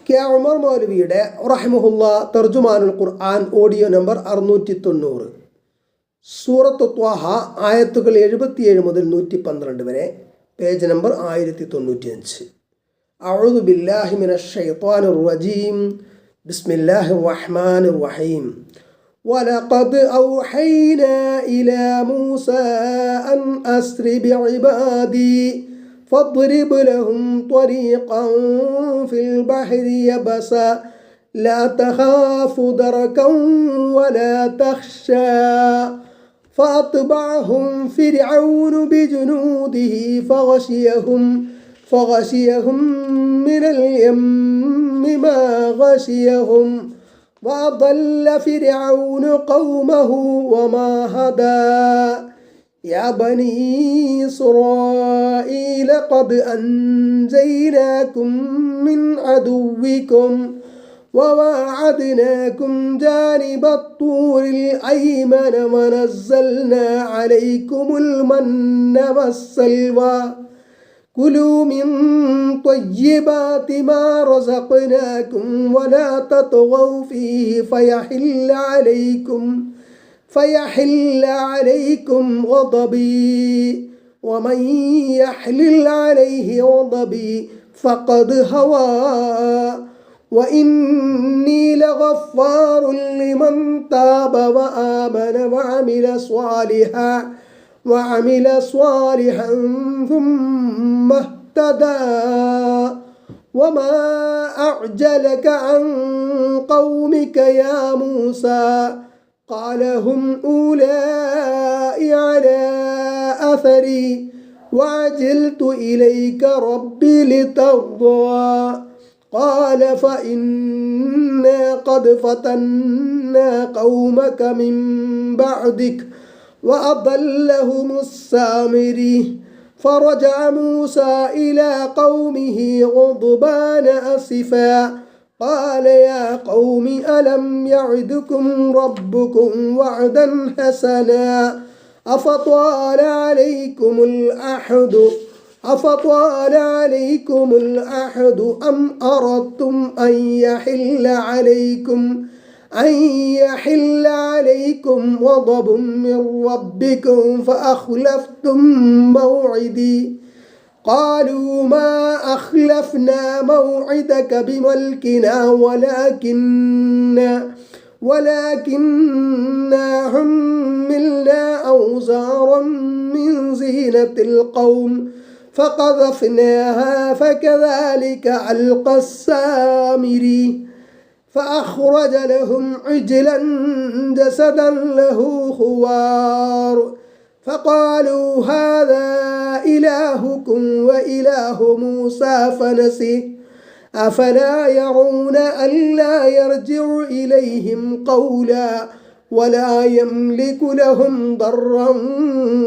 K Umar മൗലവിയുടെ റഹിമഹുല്ല തർജുമാനുൽ ഖുർആൻ audio number 690. സൂറത്ത് ത്വാഹ ആയത്തുകൾ 77 മുതൽ 112 വരെ, പേജ് നമ്പർ 1095. അഊദു ബില്ലാഹി മിനശ് ശൈത്വാനിർ റജീം. ബിസ്മില്ലാഹിർ റഹ്മാനിർ റഹീം. വലഖദ് ഔഹൈനാ ഇലാ മൂസാ അൻ അസ്രി ബിഇബാദി فاضرب لهم طريقا في البحر يبسا لا تخاف دركا ولا تخشى فأتبعهم فرعون بجنوده فغشيهم من اليم ما غشيهم وأضل فرعون قومه وما هدى يا بني إسرائيل قد أنجيناكم من عدوكم وواعدناكم جانب الطور الأيمن ونزلنا عليكم المن والسلوى كلوا من طيبات ما رزقناكم ولا تطغوا فيه فيحل عليكم غضبي ومن يحلل عليه غضبي فقد هوى وإني لغفار لمن تاب وآمن وعمل صالحا ثم اهتدى وما أعجلك عن قومك يا موسى قال هم أولئك على أثري وعجلت إليك ربي لترضى قال فإنا قد فتنا قومك من بعدك وأضلهم السامري فرجع موسى إلى قومه غضبان أسفا قال يا قوم ألم يعدكم ربكم وعدا حسنا أفطال عليكم العهد أم أردتم أن يحل عليكم غضب من ربكم فأخلفتم موعدي قالوا ما أخلفنا موعدك بملكنا ولكننا حملنا أوزارا من زينة القوم فقذفناها فكذلك ألقى السامري فأخرج لهم عجلا جسدا له خوار فقالوا هذا إلهكم وإله موسى فنسي أفلا يرون ألا يرجع إليهم قولا ولا يملك لهم ضرا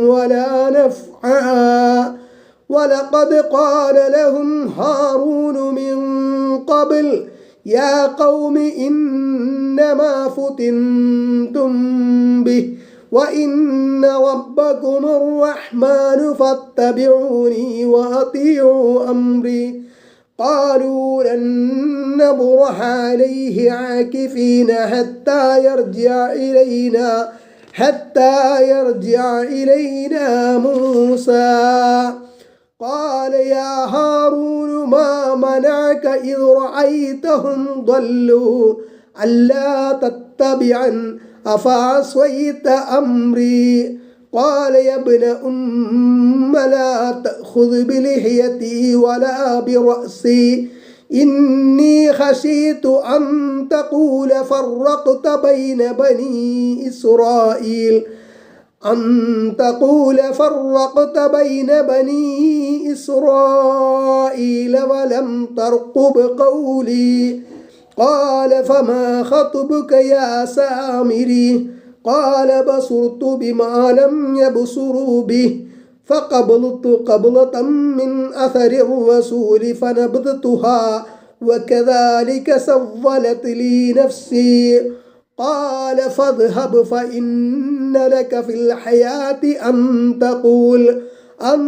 ولا نفعا ولقد قال لهم هارون من قبل يا قوم إنما فتنتم به وإن ربكم الرحمن فاتبعوني وأطيعوا أمري قالوا لن نبرح عليه عاكفين حتى يرجع إلينا موسى قال يا هارون ما منعك إذ رأيتهم ضلوا ألا تتبعن أفعصيت أمري قال يا ابن أم لا تأخذ بلحيتي ولا برأسي إني خشيت أن تقول فرقت بين بني إسرائيل ولم ترقب قولي قال فما خطبك يا سامري قال بصرت بما لم يبصروا به فقبلت قبلة من أثر الرسول فنبذتها وكذلك سولت لي نفسي قال فاذهب فإن لك في الحياة أن تقول أن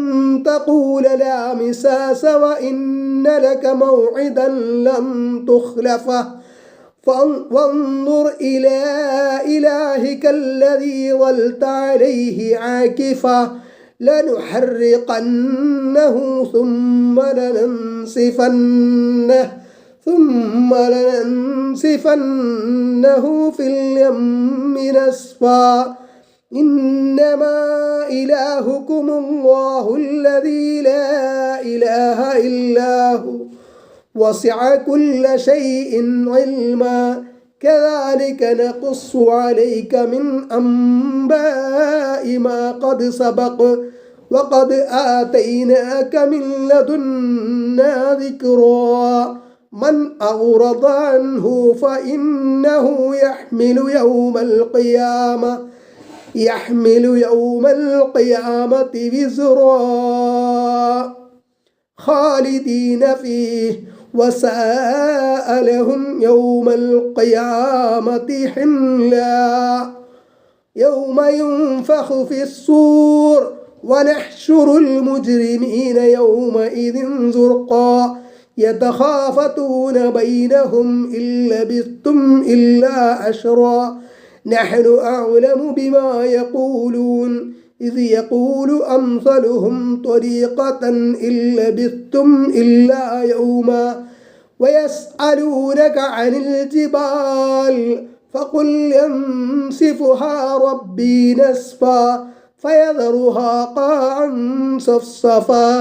تقول لا مساس وإن لك موعدا لن تخلفه وانظر إلى إلهك الذي ظلت عليه عاكفا لنحرقنه ثم لننسفنه في اليم نسفا إنما إلهكم الله الذي لا إله إلا هو وسع كل شيء علما كذلك نقص عليك من أنباء ما قد سبق وقد آتيناك من لدنا ذكرا من أعرض عنه فإنه يحمل يوم القيامة وزرا خالدين فيه وساء لهم يوم القيامة حملا يوم ينفخ في الصور ونحشر المجرمين يومئذ زرقا يتخافتون بينهم إن لبثتم إلا عشرا نحن أعلم بما يقولون إذ يقول أمثلهم طريقة إن لبثتم إلا يوما ويسألونك عن الجبال فقل ينسفها ربي نسفا فيذرها قاعا صفصفا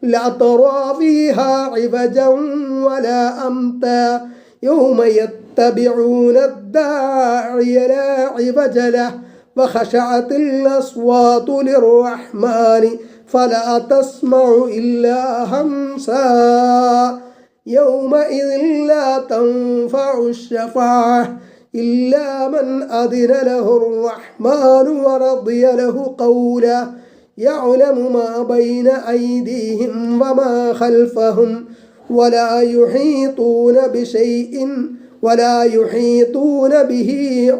لا ترى فيها عوجا ولا أمتا يوم يتبعون الداعي لا عوج له وخشعت الأصوات للرحمن فلا تسمع إلا همسا يومئذ لا تنفع الشفاعة إلا من أذن له الرحمن ورضي له قولا يعلم ما بين أيديهم وما خلفهم ولا يحيطون به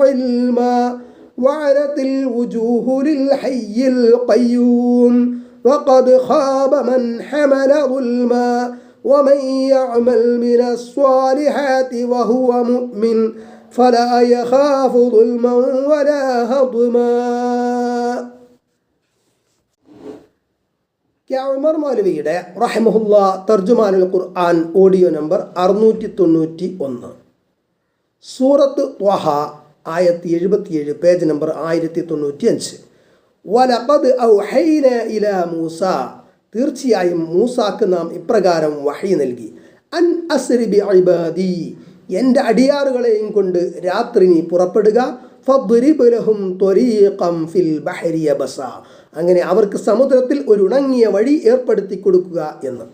علما وعنت الوجوه للحي القيوم وقد خاب من حمل ظلما ومن يعمل من الصالحات وهو مؤمن فلا يخاف ظلما ولا هضما. ഉമർ മൗലവിയുടെ റഹിമഹുല്ലാ തർജുമാനുൽ ഖുർആൻ ഓഡിയോ നമ്പർ 691, സൂറത്ത് ത്വഹ ആയത്ത് 77, പേജ് നമ്പർ 1095. വലഖദ് ഔഹൈനാ ഇലാ മൂസ, തീർച്ചയായും മൂസാക്ക് നാം ഇപ്രകാരം വഹി നൽകി, അൻ അസ്രി ബിഇബാദി, എൻ്റെ അടിയാറുകളെയും കൊണ്ട് രാത്രി നീ പുറപ്പെടുക, ഫദ്രിബ് ലഹും ത്വരീഖൻ ഫിൽ ബഹരി യബസ, അങ്ങനെ അവർക്ക് സമുദ്രത്തിൽ ഒരു ഉണങ്ങിയ വഴി ഏർപ്പെടുത്തി കൊടുക്കുക എന്ന്.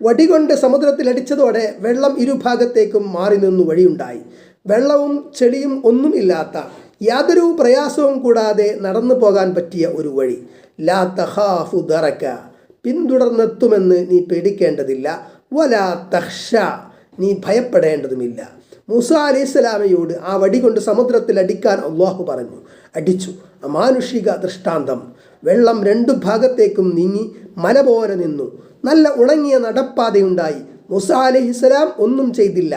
വടികൊണ്ട് സമുദ്രത്തിൽ അടിച്ചതോടെ വെള്ളം ഇരുഭാഗത്തേക്കും മാറി നിന്നു വഴിയുണ്ടായി. വെള്ളവും ചെളിയും ഒന്നും ഇല്ലാത്ത, യാതൊരു പ്രയാസവും കൂടാതെ നടന്നു പോകാൻ പറ്റിയ ഒരു വഴി. ലാ തഖാഫു ദറക, പിന്തുടർന്നെത്തുമെന്ന് നീ പേടിക്കേണ്ടതില്ല. വലാ തഖ്ഷ, നീ ഭയപ്പെടേണ്ടതുമില്ല. മൂസ അലൈഹിസ്സലാമയോട് ആ വടി കൊണ്ട് സമുദ്രത്തിൽ അടിക്കാൻ അള്ളാഹു പറഞ്ഞു. അടിച്ചു. അമാനുഷിക ദൃഷ്ടാന്തം. വെള്ളം രണ്ടു ഭാഗത്തേക്കും നീങ്ങി മല പോലെ നിന്നു. നല്ല ഉണങ്ങിയ നടപ്പാതയുണ്ടായി. മൂസ അലൈഹിസ്സലാം ഒന്നും ചെയ്തില്ല.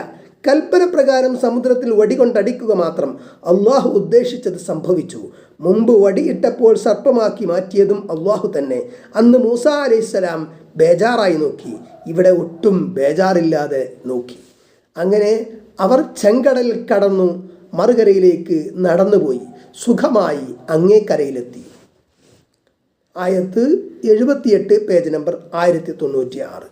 കൽപ്പന പ്രകാരം സമുദ്രത്തിൽ വടി കൊണ്ടടിക്കുക മാത്രം. അള്ളാഹു ഉദ്ദേശിച്ചത് സംഭവിച്ചു. മുമ്പ് വടിയിട്ടപ്പോൾ സർപ്പമാക്കി മാറ്റിയതും അള്ളാഹു തന്നെ. അന്ന് മൂസ അലൈഹിസ്സലാം ബേജാറായി നോക്കി, ഇവിടെ ഒട്ടും ബേജാറില്ലാതെ നോക്കി. അങ്ങനെ അവർ ചെങ്കടൽ കടന്നു മറുകരയിലേക്ക് നടന്നുപോയി. സുഖമായി അങ്ങേക്കരയിലെത്തി. ആയത്ത് 78, പേജ് നമ്പർ 1096.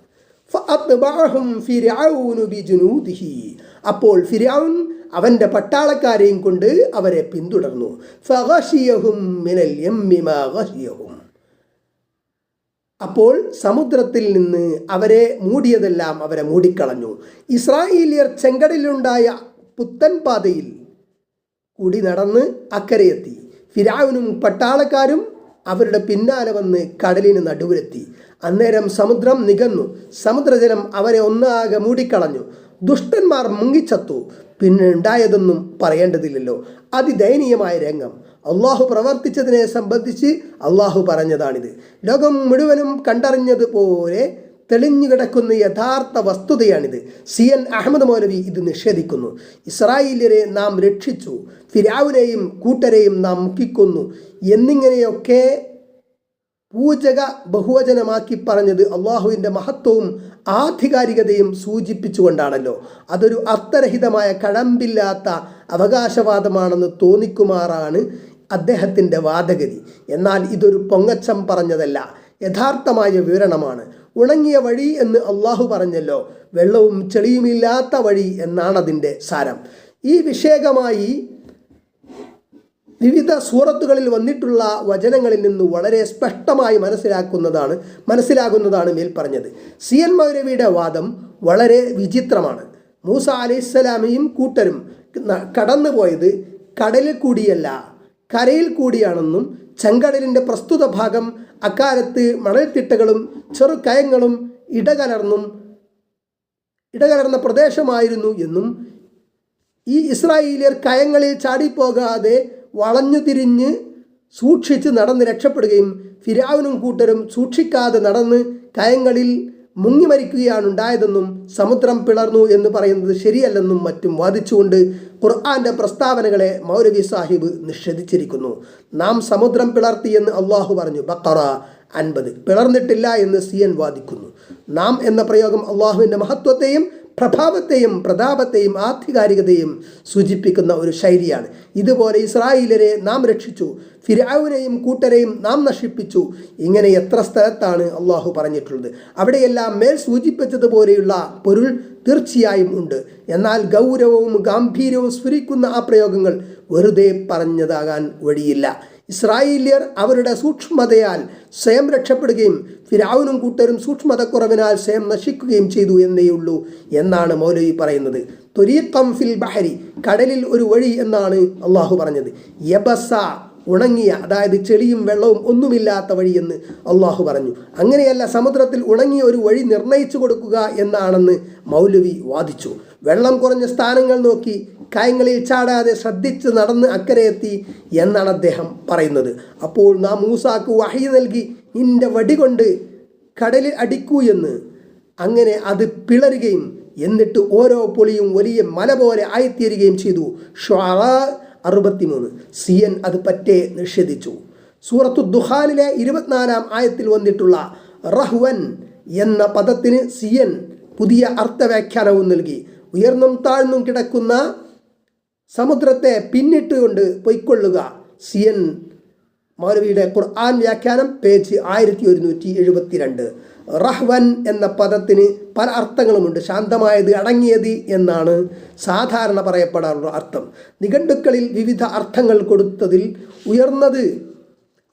അപ്പോൾ ഫിർഔൻ അവൻ്റെ പട്ടാളക്കാരെയും കൊണ്ട് അവരെ പിന്തുടർന്നു. അപ്പോൾ സമുദ്രത്തിൽ നിന്ന് അവരെ മൂടിയതെല്ലാം അവരെ മൂടിക്കളഞ്ഞു. ഇസ്രായേലിയർ ചെങ്കടലിലുണ്ടായ പുത്തൻ പാതയിൽ കൂടി നടന്ന് അക്കരയെത്തി. ഫിർഔനും പട്ടാളക്കാരും അവരുടെ പിന്നാലെ വന്ന് കടലിന് നടുവിലെത്തി. അന്നേരം സമുദ്രം നികന്നു. സമുദ്രജലം അവരെ ഒന്നാകെ മൂടിക്കളഞ്ഞു. ദുഷ്ടന്മാർ മുങ്ങിച്ചത്തു. പിന്നെ ഉണ്ടായതൊന്നും പറയേണ്ടതില്ലല്ലോ. അതിദയനീയമായ രംഗം. അള്ളാഹു പ്രവർത്തിച്ചതിനെ സംബന്ധിച്ച് അള്ളാഹു പറഞ്ഞതാണിത്. ലോകം മുഴുവനും കണ്ടറിഞ്ഞതുപോലെ തെളിഞ്ഞു കിടക്കുന്ന യഥാർത്ഥ വസ്തുതയാണിത്. CN അഹമ്മദ് മൗലവി ഇത് നിഷേധിക്കുന്നു. ഇസ്രായേലിയരെ നാം രക്ഷിച്ചു, ഫിർഔനെയും കൂട്ടരെയും നാം മുക്കിക്കൊന്നു എന്നിങ്ങനെയൊക്കെ പൂജക ബഹുവചനമാക്കി പറഞ്ഞത് അള്ളാഹുവിൻ്റെ മഹത്വവും ആധികാരികതയും സൂചിപ്പിച്ചുകൊണ്ടാണല്ലോ. അതൊരു അർത്ഥരഹിതമായ കഴമ്പില്ലാത്ത അവകാശവാദമാണെന്ന് തോന്നിക്കുമാറാണ് അദ്ദേഹത്തിൻ്റെ വാദഗതി. എന്നാൽ ഇതൊരു പൊങ്ങച്ചം പറഞ്ഞതല്ല, യഥാർത്ഥമായ വിവരണമാണ്. ഉണങ്ങിയ വഴി എന്ന് അള്ളാഹു പറഞ്ഞല്ലോ, വെള്ളവും ചെളിയുമില്ലാത്ത വഴി എന്നാണ് അതിൻ്റെ സാരം. ഈ വിഷയകമായി വിവിധ സൂറത്തുകളിൽ വന്നിട്ടുള്ള വചനങ്ങളിൽ നിന്ന് വളരെ സ്പഷ്ടമായി മനസ്സിലാകുന്നതാണ് മേൽ പറഞ്ഞത്. CN മൗലവിയുടെ വാദം വളരെ വിചിത്രമാണ്. മൂസ അലൈഹിസ്സലാമയും കൂട്ടരും കടന്നുപോയത് കടലിൽ കൂടിയല്ല, കരയിൽ കൂടിയാണെന്നും ചെങ്കടലിൻ്റെ പ്രസ്തുത ഭാഗം അക്കാലത്ത് മണൽത്തിട്ടകളും ചെറുകയങ്ങളും ഇടകലർന്ന പ്രദേശമായിരുന്നു എന്നും ഈ ഇസ്രായേലിയർ കയങ്ങളിൽ ചാടിപ്പോകാതെ വളഞ്ഞു തിരിഞ്ഞ് സൂക്ഷിച്ച് നടന്ന് രക്ഷപ്പെടുകയും ഫിർഔനും കൂട്ടരും സൂക്ഷിക്കാതെ നടന്ന് കയങ്ങളിൽ മുങ്ങി മരിക്കുകയാണ് ഉണ്ടായതെന്നും സമുദ്രം പിളർന്നു എന്ന് പറയുന്നത് ശരിയല്ലെന്നും മറ്റും വാദിച്ചുകൊണ്ട് ഖുർആന്റെ പ്രസ്താവനകളെ മൗലവി സാഹിബ് നിഷേധിച്ചിരിക്കുന്നു. നാം സമുദ്രം പിളർത്തിയെന്ന് അള്ളാഹു പറഞ്ഞു, ബഖറ 50. പിളർന്നിട്ടില്ല എന്ന് CN വാദിക്കുന്നു. നാം എന്ന പ്രയോഗം അള്ളാഹുവിൻ്റെ മഹത്വത്തെയും പ്രഭാവത്തെയും പ്രതാപത്തെയും ആധികാരികതയും സൂചിപ്പിക്കുന്ന ഒരു ശൈലിയാണ്. ഇതുപോലെ ഇസ്രായേലരെ നാം രക്ഷിച്ചു, ഫിർഔനെയും കൂട്ടരെയും നാം നശിപ്പിച്ചു, ഇങ്ങനെ എത്ര സ്ഥലത്താണ് അള്ളാഹു പറഞ്ഞിട്ടുള്ളത്. അവിടെയെല്ലാം മേൽ സൂചിപ്പിച്ചതുപോലെയുള്ള പൊരുൾ തീർച്ചയായും ഉണ്ട്. എന്നാൽ ഗൗരവവും ഗാംഭീര്യവും സ്ഫുരിക്കുന്ന ആ പ്രയോഗങ്ങൾ വെറുതെ പറഞ്ഞതാകാൻ വഴിയില്ല. ഇസ്രായേലിയർ അവരുടെ സൂക്ഷ്മതയാൽ സ്വയം രക്ഷപ്പെടുകയും ഫിർഔനും കൂട്ടരും സൂക്ഷ്മതക്കുറവിനാൽ സ്വയം നശിക്കുകയും ചെയ്തു എന്നേയുള്ളൂ എന്നാണ് മൗലവി പറയുന്നത്. ത്വരീഖം ഫിൽ ബഹരി, കടലിൽ ഒരു വഴി എന്നാണ് അള്ളാഹു പറഞ്ഞത്. യബസ, ഉണങ്ങിയ, അതായത് ചെളിയും വെള്ളവും ഒന്നുമില്ലാത്ത വഴിയെന്ന് അള്ളാഹു പറഞ്ഞു. അങ്ങനെയല്ല, സമുദ്രത്തിൽ ഉണങ്ങിയ ഒരു വഴി നിർണയിച്ചു കൊടുക്കുക എന്നാണെന്ന് മൗലവി വാദിച്ചു. വെള്ളം കുറഞ്ഞ സ്ഥാനങ്ങൾ നോക്കി കയങ്ങളിൽ ചാടാതെ ശ്രദ്ധിച്ച് നടന്ന് അക്കരെ എത്തി എന്നാണ് അദ്ദേഹം പറയുന്നത്. അപ്പോൾ നാം മൂസാക്ക് വഹി നൽകി, നിന്റെ വടി കൊണ്ട് കടലിൽ അടിക്കൂ എന്ന്. അങ്ങനെ അത് പിളരുകയും എന്നിട്ട് ഓരോ പൊളിയും വലിയ മല പോലെ ആയിത്തീരുകയും ചെയ്തു. ഷുആറാ 63. CN അത് പറ്റേ നിഷേധിച്ചു. സൂറത്തു ദുഖാനിലെ 24-ാം ആയത്തിൽ വന്നിട്ടുള്ള റഹ്വൻ എന്ന പദത്തിന് CN പുതിയ അർത്ഥവ്യാഖ്യാനവും നൽകി. ഉയർന്നും താഴ്ന്നും കിടക്കുന്ന സമുദ്രത്തെ പിന്നിട്ടുകൊണ്ട് പൊയ്ക്കൊള്ളുക. CN മൗലവിയുടെ ഖുർആൻ വ്യാഖ്യാനം, പേജ് 1172. റഹ്വൻ എന്ന പദത്തിന് പല അർത്ഥങ്ങളുമുണ്ട്. ശാന്തമായത്, അടങ്ങിയത് എന്നാണ് സാധാരണ പറയപ്പെടാറുള്ള അർത്ഥം. നിഘണ്ടുക്കളിൽ വിവിധ അർത്ഥങ്ങൾ കൊടുത്തതിൽ ഉയർന്നത്,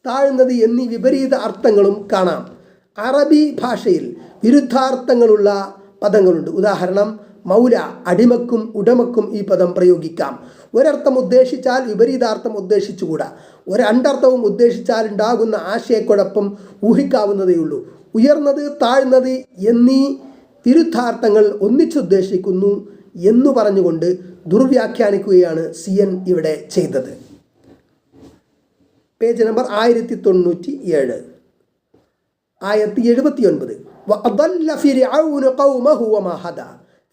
താഴ്ന്നത് എന്നീ വിപരീത അർത്ഥങ്ങളും കാണാം. അറബി ഭാഷയിൽ വിരുദ്ധാർത്ഥങ്ങളുള്ള പദങ്ങളുണ്ട്. ഉദാഹരണം, മൗല, അടിമക്കും ഉടമക്കും ഈ പദം പ്രയോഗിക്കാം. ഒരർത്ഥം ഉദ്ദേശിച്ചാൽ വിപരീതാർത്ഥം ഉദ്ദേശിച്ചുകൂടാ. രണ്ടർത്ഥവും ഉദ്ദേശിച്ചാൽ ഉണ്ടാകുന്ന ആശയക്കുഴപ്പം ഊഹിക്കാവുന്നതേയുള്ളൂ. ഉയർന്നത്, താഴ്ന്നത് എന്നീ വിരുദ്ധാർത്ഥങ്ങൾ ഒന്നിച്ചുദ്ദേശിക്കുന്നു എന്നു പറഞ്ഞുകൊണ്ട് ദുർവ്യാഖ്യാനിക്കുകയാണ് CN ഇവിടെ ചെയ്തത്. പേജ് നമ്പർ 1097, ആയത്ത് 79.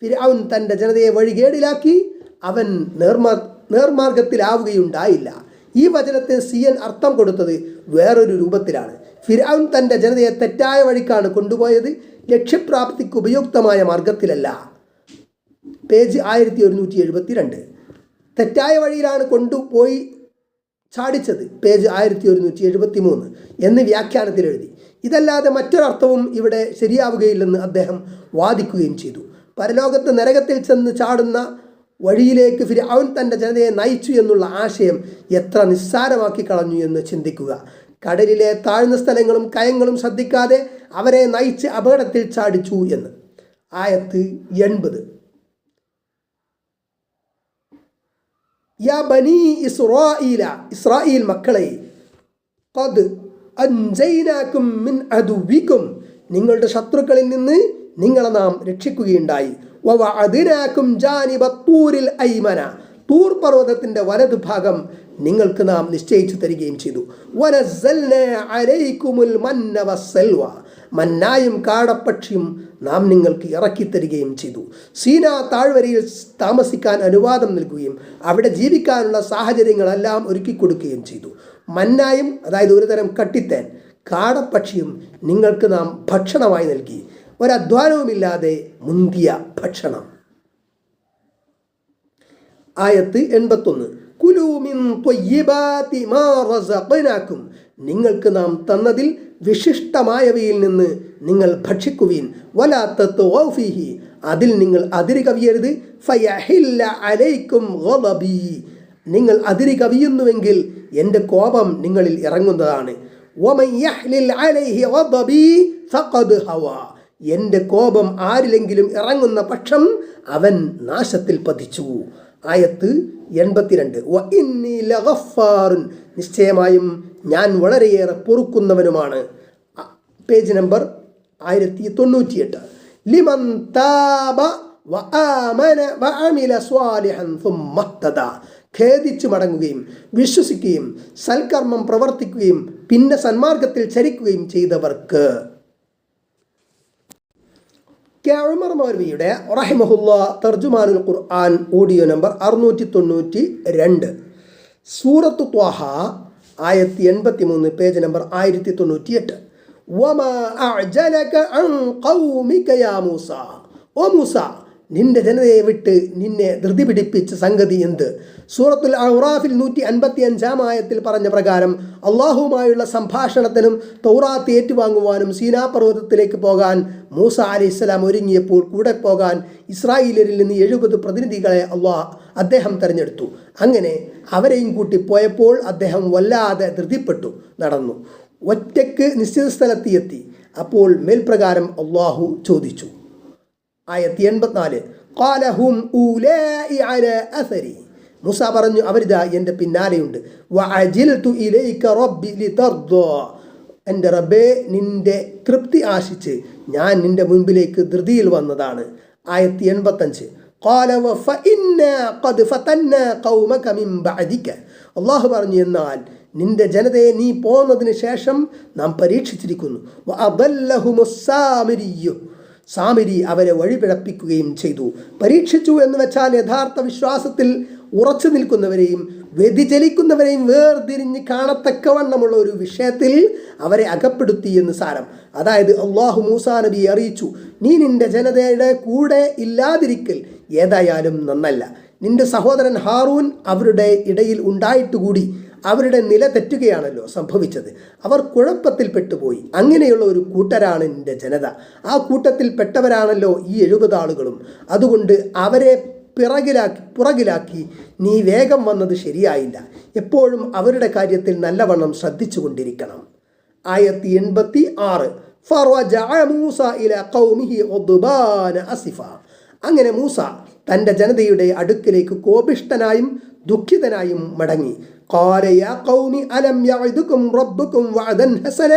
ഫിർഔൻ തൻ്റെ ജനതയെ വഴികേടിലാക്കി, അവൻ നേർമാർഗത്തിലാവുകയുണ്ടായില്ല. ഈ വചനത്തിന് CN അർത്ഥം കൊടുത്തത് വേറൊരു രൂപത്തിലാണ്. ഫിർഔൻ തൻ്റെ ജനതയെ തെറ്റായ വഴിക്കാണ് കൊണ്ടുപോയത്, ലക്ഷ്യപ്രാപ്തിക്ക് ഉപയുക്തമായ മാർഗത്തിലല്ല. പേജ് 1172. തെറ്റായ വഴിയിലാണ് കൊണ്ടുപോയി ചാടിച്ചത്, പേജ് 1173 എന്ന് വ്യാഖ്യാനത്തിൽ എഴുതി. ഇതല്ലാതെ മറ്റൊരർത്ഥവും ഇവിടെ ശരിയാവുകയില്ലെന്ന് അദ്ദേഹം വാദിക്കുകയും ചെയ്തു. പരലോകത്ത് നരകത്തിൽ ചെന്ന് ചാടുന്ന വഴിയിലേക്ക് ഫിർഔൻ തൻ്റെ ജനതയെ നയിച്ചു എന്നുള്ള ആശയം എത്ര നിസ്സാരമാക്കി കളഞ്ഞു എന്ന് ചിന്തിക്കുക. കടലിലെ താഴ്ന്ന സ്ഥലങ്ങളും കയങ്ങളും ശ്രദ്ധിക്കാതെ അവരെ നയിച്ച് അപകടത്തിൽ ചാടിച്ചു എന്ന്. ആയത്ത് 80. യാ ബനി ഇസ്രായീല, ഇസ്രായേൽ മക്കളെ, ഖദ് അൻജൈനാകും മിൻ അദുവികും, നിങ്ങളുടെ ശത്രുക്കളിൽ നിന്ന് നിങ്ങളെ നാം രക്ഷിക്കുകയുണ്ടായി. വവഅദ്നാകും ജാനിബ തൂരിൽ ഐമന, തൂർ പർവ്വതത്തിൻ്റെ വലതു ഭാഗം നിങ്ങൾക്ക് നാം നിശ്ചയിച്ചു തരികയും ചെയ്തു. വനസ്സൽനാ അലൈക്കുമുൽ മന്ന വസ്സൽവ, മന്നായും കാടപ്പക്ഷിയും നാം നിങ്ങൾക്ക് ഇറക്കിത്തരികയും ചെയ്തു. സീനാ താഴ്വരയിൽ താമസിക്കാൻ അനുവാദം നൽകുകയും അവിടെ ജീവിക്കാനുള്ള സാഹചര്യങ്ങളെല്ലാം ഒരുക്കി കൊടുക്കുകയും ചെയ്തു. മന്നായും, അതായത് ഒരുതരം കട്ടിത്തേൻ, കാടപ്പക്ഷിയും നിങ്ങൾക്ക് നാം ഭക്ഷണമായി നൽകി. ഒരധ്വാനവുമില്ലാതെ മുന്തിയ ഭക്ഷണം. ആയത്ത് 81. കുലൂ മിൻ ത്വയ്യിബാതി മാ റസഖ്നാകും, നിങ്ങൾക്ക് നാം തന്നതിൽ വിശിഷ്ടമായവയിൽ നിന്ന് നിങ്ങൾ ഭക്ഷിക്കുവീൻ. വലാ തത്വൗ ഫീഹി, അതിൽ നിങ്ങൾ അതിര് കവിയരുത്. ഫയഹില്ല അലൈക്കും ഗളബി, നിങ്ങൾ അതിര് കവിയുന്നുവെങ്കിൽ എൻ്റെ കോപം നിങ്ങളിൽ ഇറങ്ങുന്നതാണ്. വമൻ യഹ്ലിൽ അലൈഹി ഗളബി ഫഖദ് ഹവാ, എൻ്റെ കോപം ആരിലെങ്കിലും ഇറങ്ങുന്ന പക്ഷം അവൻ നാശത്തിൽ പതിച്ചു. ആയത്ത് 82. വ ഇന്നി ലഗഫാറുൻ, നിശ്ചയമായും ഞാൻ വളരെയേറെ പൊറുക്കുന്നവനുമാണ്. Page number 1098. ലിമൻ താബ വ ആമന വ അമില സ്വാലിഹൻ സുമ്മ ഇഹ്തദാ, ഖേദിച്ചു മടങ്ങുകയും വിശ്വസിക്കുകയും സൽക്കർമ്മം പ്രവർത്തിക്കുകയും പിന്നെ സന്മാർഗത്തിൽ ചരിക്കുകയും ചെയ്തവർക്ക്. ഉമർ മൗലവിയുടെ റഹിമഹുല്ലാ തർജുമാനുൽ ഖുർആൻ ഓഡിയോ നമ്പർ 692, സൂറത്ത് ത്വാഹ ആയത്ത് 83, പേജ് നമ്പർ 1098. വമാ അഅ്ജലക അൻ ഖൗമിക യാ മൂസ, ഓ മൂസ, നിന്റെ ജനതയെ വിട്ട് നിന്നെ ധൃതി പിടിപ്പിച്ച സംഗതി എന്ത്? സൂറത്തുൽ അറാഫിൽ 155 ആയത്തിൽ പറഞ്ഞ പ്രകാരം അള്ളാഹുവുമായുള്ള സംഭാഷണത്തിനും തൗറാത്ത് ഏറ്റുവാങ്ങുവാനും സീനാ പർവ്വതത്തിലേക്ക് പോകാൻ മൂസ അലൈഹിസ്സലാം ഒരുങ്ങിയപ്പോൾ കൂടെ പോകാൻ ഇസ്രായേലിൽ നിന്ന് 70 പ്രതിനിധികളെ അദ്ദേഹം തിരഞ്ഞെടുത്തു. അങ്ങനെ അവരെയും കൂട്ടി പോയപ്പോൾ അദ്ദേഹം വല്ലാതെ ധൃതിപ്പെട്ടു നടന്നു. ഒറ്റയ്ക്ക് നിശ്ചിത സ്ഥലത്തെത്തി. അപ്പോൾ മേൽപ്രകാരം അള്ളാഹു ചോദിച്ചു. ആയത്ത് 84. ഖാലഹും ഊലാഇ അലാ അസരി, മൂസ പറഞ്ഞു, അവരിതാ എൻ്റെ പിന്നാലെയുണ്ട്. വഅജിൽതു ഇലൈക റബ്ബി ലിതർദാ, എൻ്റെ റബ്ബേ, നിന്റെ തൃപ്തി ആശിച്ച് ഞാൻ നിന്റെ മുൻപിലേക്ക് ധൃതിയിൽ വന്നതാണ്. ആയത്ത് 85. ഖാല ഫഇന്നാ ഖദ് ഫതന്നാ ഖൗമക മിൻ ബഅദിക, അല്ലാഹു പറഞ്ഞു, എന്നാൽ നിന്റെ ജനതയെ നീ പോന്നതിന് ശേഷം നാം പരീക്ഷിച്ചിരിക്കുന്നു. വഅദല്ലഹുമുസ് സാമിരിയ്യു, സാമിരി അവരെ വഴിപിഴപ്പിക്കുകയും ചെയ്തു. പരീക്ഷിച്ചു എന്ന് വെച്ചാൽ യഥാർത്ഥ വിശ്വാസത്തിൽ ഉറച്ചു നിൽക്കുന്നവരെയും വ്യതിചലിക്കുന്നവരെയും വേർതിരിഞ്ഞ് കാണത്തക്കവണ്ണമുള്ള ഒരു വിഷയത്തിൽ അവരെ അകപ്പെടുത്തി എന്ന് സാരം. അതായത് അള്ളാഹു മൂസാ നബിയെ അറിയിച്ചു, നീ നിന്റെ ജനതയുടെ കൂടെ ഇല്ലാതിരിക്കൽ ഏതായാലും നന്നല്ല. നിന്റെ സഹോദരൻ ഹാറൂൻ അവരുടെ ഇടയിൽ ഉണ്ടായിട്ടുകൂടി അവരുടെ നില തെറ്റുകയാണല്ലോ സംഭവിച്ചത്. അവർ കുഴപ്പത്തിൽ പെട്ടുപോയി. അങ്ങനെയുള്ള ഒരു കൂട്ടരാണ് നിന്റെ ജനത. ആ കൂട്ടത്തിൽ പെട്ടവരാണല്ലോ ഈ 70 ആളുകളും. അതുകൊണ്ട് അവരെ പുറകിലാക്കി നീ വേഗം വന്നത് ശരിയായില്ല. എപ്പോഴും അവരുടെ കാര്യത്തിൽ നല്ലവണ്ണം ശ്രദ്ധിച്ചു കൊണ്ടിരിക്കണം. ആയത്ത് 86. ഫറജഅ മൂസ ഇലാ ഖൗമിഹി ഗദ്ബാന അസിഫ, അങ്ങനെ മൂസ തൻ്റെ ജനതയുടെ അടുക്കിലേക്ക് കോപിഷ്ഠനായും ദുഃഖിതനായും മടങ്ങി. ഖാല യാ ഖൗമി അലം യഅദുകും റബ്ബുകും വഅദൻ ഹസന,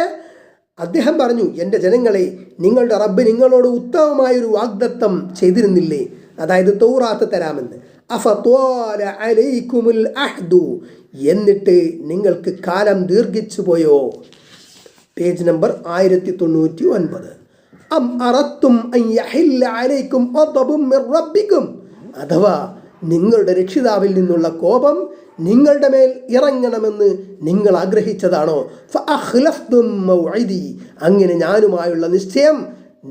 അദ്ദേഹം പറഞ്ഞു, എൻ്റെ ജനങ്ങളെ, നിങ്ങളുടെ റബ്ബ് നിങ്ങളോട് ഉത്തമമായൊരു വാഗ്ദത്തം ചെയ്തിരുന്നില്ലേ? അതായത് തൗറാത്ത് തരാമെന്ന്. അഫത്വാല അലൈക്കുമുൽ അഹ്ദു, എന്നിട്ട് നിങ്ങൾക്ക് കാലം ദീർഘിച്ചു പോയോ? Page number 1099. അം അറത്തും അൻ യഹില്ല അലൈക്കും ഗദബും മിർ റബ്ബിക്കും, അഥവാ നിങ്ങളുടെ രക്ഷിതാവിൽ നിന്നുള്ള കോപം നിങ്ങളുടെ മേൽ ഇറങ്ങണമെന്ന് നിങ്ങൾ ആഗ്രഹിച്ചതാണോ? ഫഅഖ്ലഫ്തും മൗഇദി, അങ്ങനെ ഞാനുമായുള്ള നിശ്ചയം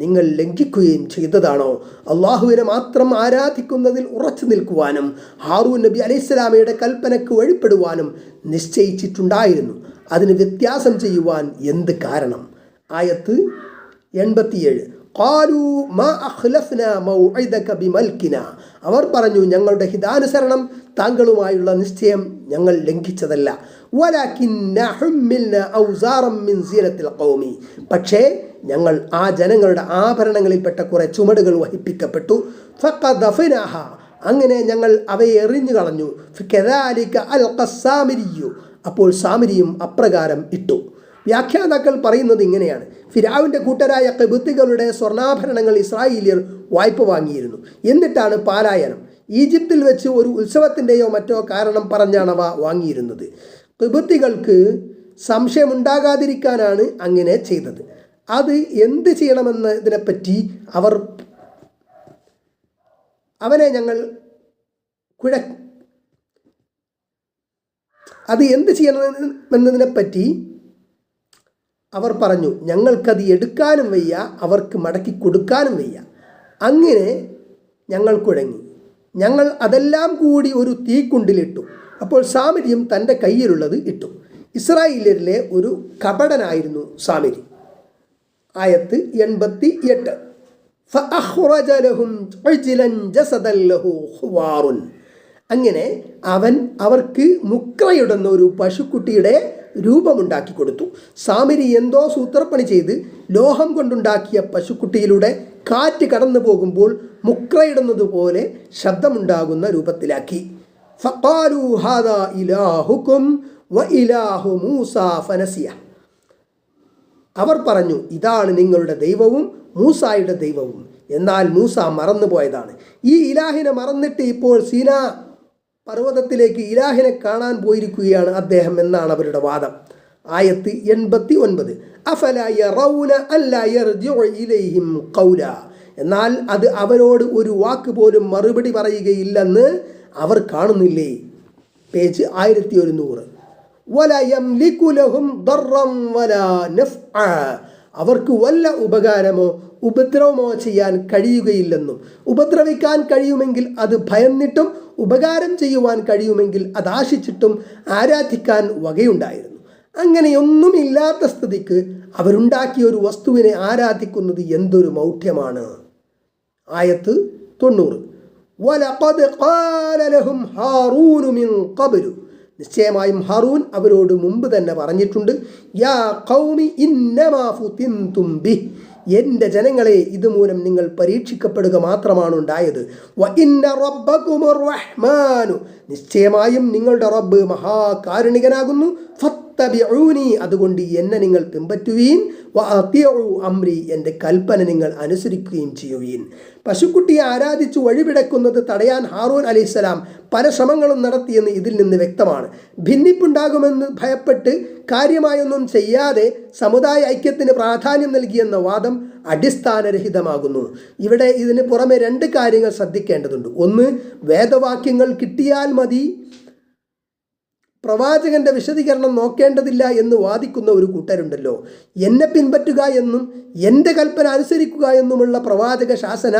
നിങ്ങൾ ലംഘിക്കുകയും ചെയ്തതാണോ? അള്ളാഹുവിനെ മാത്രം ആരാധിക്കുന്നതിൽ ഉറച്ചു നിൽക്കുവാനും ഹാറൂൻ നബി അലൈഹിസ്സലാമയുടെ കൽപ്പനയ്ക്ക് വഴിപ്പെടുവാനും നിശ്ചയിച്ചിട്ടുണ്ടായിരുന്നു. അതിന് വ്യത്യാസം ചെയ്യുവാൻ എന്ത് കാരണം? ആയത്ത് 87. ഖാലൂ മാ അഖ്ലഫ്നാ മൗഇദക ബിമൽകിനാ, അവർ പറഞ്ഞു, ഞങ്ങളുടെ ഹിതാനുസരണം താങ്കളുമായുള്ള നിശ്ചയം ഞങ്ങൾ ലംഘിച്ചതല്ല. വലാകിന്ന ഹുമ്മിൽനാ ഔസാറം മിൻ സീനത്തിൽ ഖൗമി, പക്ഷേ ഞങ്ങൾ ആ ജനങ്ങളുടെ ആഭരണങ്ങളിൽപ്പെട്ട കുറെ ചുമടുകൾ വഹിപ്പിക്കപ്പെട്ടു. ഫഖദഫനാഹ, അങ്ങനെ ഞങ്ങൾ അവയെ എറിഞ്ഞു കളഞ്ഞു. ഫകദാലിക അൽഖസാമിരിയു, അപ്പോൾ സാമിരിയും അപ്രകാരം ഇട്ടു. വ്യാഖ്യാതാക്കൾ പറയുന്നത് ഇങ്ങനെയാണ്: ഫിർഔന്റെ കൂട്ടരായ ഖിബ്തികളുടെ സ്വർണ്ണാഭരണങ്ങൾ ഇസ്രായേലിയർ വായ്പ വാങ്ങിയിരുന്നു. എന്നിട്ടാണ് പാലായനം. ഈജിപ്തിൽ വെച്ച് ഒരു ഉത്സവത്തിൻ്റെയോ മറ്റോ കാരണം പറഞ്ഞാണവ വാങ്ങിയിരുന്നത്. ഖിബ്തികൾക്ക് സംശയമുണ്ടാകാതിരിക്കാനാണ് അങ്ങനെ ചെയ്തത്. അത് എന്ത് ചെയ്യണമെന്നതിനെപ്പറ്റി അവർ പറഞ്ഞു, ഞങ്ങൾക്കത് എടുക്കാനും വയ്യ, അവർക്ക് മടക്കി കൊടുക്കാനും വയ്യ. അങ്ങനെ ഞങ്ങൾ കുഴങ്ങി. ഞങ്ങൾ അതെല്ലാം കൂടി ഒരു തീക്കുണ്ടിലിട്ടു. അപ്പോൾ സാമിരിയും തൻ്റെ കയ്യിലുള്ളത് ഇട്ടു. ഇസ്രായേലിലെ ഒരു കപടനായിരുന്നു സാമിരി. ആയത്ത് 88. ഫഅഖ്റജ ലഹും അജ്ലൻ ജസദൻ ലഹു ഖുവാറുൻ. അങ്ങനെ അവൻ അവർക്ക് മുക്രയിടുന്ന ഒരു പശുക്കുട്ടിയുടെ രൂപമുണ്ടാക്കി കൊടുത്തു. സാമിരി എന്തോ സൂത്രപ്പണി ചെയ്ത് ലോഹം കൊണ്ടുണ്ടാക്കിയ പശുക്കുട്ടിയിലൂടെ കാറ്റ് കടന്നു പോകുമ്പോൾ മുക്രയിടുന്നത് പോലെ ശബ്ദമുണ്ടാകുന്ന രൂപത്തിലാക്കി. ഫഖാലു ഹാദാ ഇലാഹുക്കും വ ഇലാഹു മൂസ ഫനസിയ. അവർ പറഞ്ഞു, ഇതാണ് നിങ്ങളുടെ ദൈവവും മൂസായുടെ ദൈവവും, എന്നാൽ മൂസ മറന്നുപോയതാണ്. ഈ ഇലാഹിനെ മറന്നിട്ട് ഇപ്പോൾ സീനാ പർവ്വതത്തിലേക്ക് ഇലാഹിനെ കാണാൻ പോയിരിക്കുകയാണ് അദ്ദേഹം എന്നാണ് അവരുടെ വാദം. ആയത്ത് 89. അഫലാ യറൗന അല്ലാ യർജിഉ ഇലൈഹിം ഖൗല. എന്നാൽ അത് അവരോട് ഒരു വാക്ക് പോലും മറുപടി പറയുകയില്ലെന്ന് അവർ കാണുന്നില്ലേ? പേജ് 1100. വലാ യംലികു ലഹും ദർറൻ വലാ നഫ്അ. അവർക്ക് വല്ല ഉപകാരമോ ഉപദ്രവമോ ചെയ്യാൻ കഴിയുകയില്ലെന്നും, ഉപദ്രവിക്കാൻ കഴിയുമെങ്കിൽ അത് ഭയന്നിട്ടും ഉപകാരം ചെയ്യുവാൻ കഴിയുമെങ്കിൽ അത് ആശിച്ചിട്ടും ആരാധിക്കാൻ വകയുണ്ടായിരുന്നു. അങ്ങനെയൊന്നുമില്ലാത്ത സ്ഥിതിക്ക് അവരുണ്ടാക്കിയ ഒരു വസ്തുവിനെ ആരാധിക്കുന്നത് എന്തൊരു മൗഢ്യമാണ്. ആയത്ത് 90. വലഖദ് ഖാല ലഹും ഹാറൂൻ മിൻ ഖബ്ലു. നിശ്ചയമായും ഹാറൂൻ അവരോട് മുമ്പ് തന്നെ പറഞ്ഞിട്ടുണ്ട്, യാ ഖൗമി ഇന്നമാ ഫുതിൻതും ബിഹി. എൻ്റെ ജനങ്ങളെ, ഇതുമൂലം നിങ്ങൾ പരീക്ഷിക്കപ്പെടുക മാത്രമാണ് ഉണ്ടായത്. വ ഇന്ന റബ്ബകുമുർ റഹ്മാനു. നിശ്ചയമായും നിങ്ങളുടെ റബ്ബ് മഹാകാരുണികനാകുന്നു. ഫത്തബിഊനി. അതുകൊണ്ട് എന്നെ നിങ്ങൾ പിൻപറ്റുകയും വ അത്തിഉ അംരി. എൻ്റെ കൽപ്പന നിങ്ങൾ അനുസരിക്കുകയും ചെയ്യുകയും. പശുക്കുട്ടിയെ ആരാധിച്ചു വഴിപിടക്കുന്നത് തടയാൻ ഹാറൂൻ അലൈഹിസ്സലാം പല ശ്രമങ്ങളും നടത്തിയെന്ന് ഇതിൽ നിന്ന് വ്യക്തമാണ്. ഭിന്നിപ്പുണ്ടാകുമെന്ന് ഭയപ്പെട്ട് കാര്യമായൊന്നും ചെയ്യാതെ സമുദായ ഐക്യത്തിന് പ്രാധാന്യം നൽകിയെന്ന വാദം അടിസ്ഥാനരഹിതമാകുന്നു. ഇവിടെ ഇതിന് പുറമെ 2 കാര്യങ്ങൾ ശ്രദ്ധിക്കേണ്ടതുണ്ട്. ഒന്ന്, വേദവാക്യങ്ങൾ കിട്ടിയാൽ മതി, പ്രവാചകന്റെ വിശദീകരണം നോക്കേണ്ടതില്ല എന്ന് വാദിക്കുന്ന ഒരു കൂട്ടരുണ്ടല്ലോ. എന്നെ പിൻപറ്റുക എന്നും എൻ്റെ കൽപ്പന അനുസരിക്കുക എന്നുമുള്ള പ്രവാചക ശാസന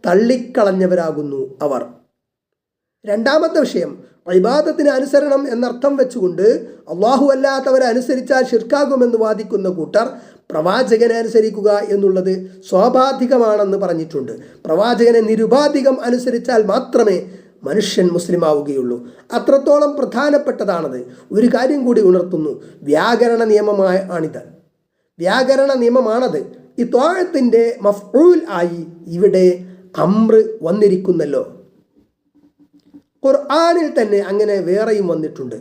തള്ളിക്കളഞ്ഞവരാകുന്നു അവർ. രണ്ടാമത്തെ വിഷയം, ഇബാദത്തിന് അനുസരണം എന്നർത്ഥം വെച്ചുകൊണ്ട് അള്ളാഹു അല്ലാത്തവരെ അനുസരിച്ചാൽ ഷിർക്കാകുമെന്ന് വാദിക്കുന്ന കൂട്ടർ പ്രവാചകനെ അനുസരിക്കുക എന്നുള്ളത് സ്വാഭാവികമാണെന്ന് പറഞ്ഞിട്ടുണ്ട്. പ്രവാചകനെ നിരുപാധികം അനുസരിച്ചാൽ മാത്രമേ മനുഷ്യൻ മുസ്ലിം ആവുകയുള്ളൂ. അത്രത്തോളം പ്രധാനപ്പെട്ടതാണത്. ഒരു കാര്യം കൂടി ഉണർത്തുന്നു, വ്യാകരണ നിയമമാണത്. ഈ ത്വാഅത്തിന്റെ മഫ്ഊൽ ആയി ഇവിടെ അംർ വന്നിരിക്കുന്നല്ലോ. ഖുർആനിൽ തന്നെ അങ്ങനെ വേറെയും വന്നിട്ടുണ്ട്.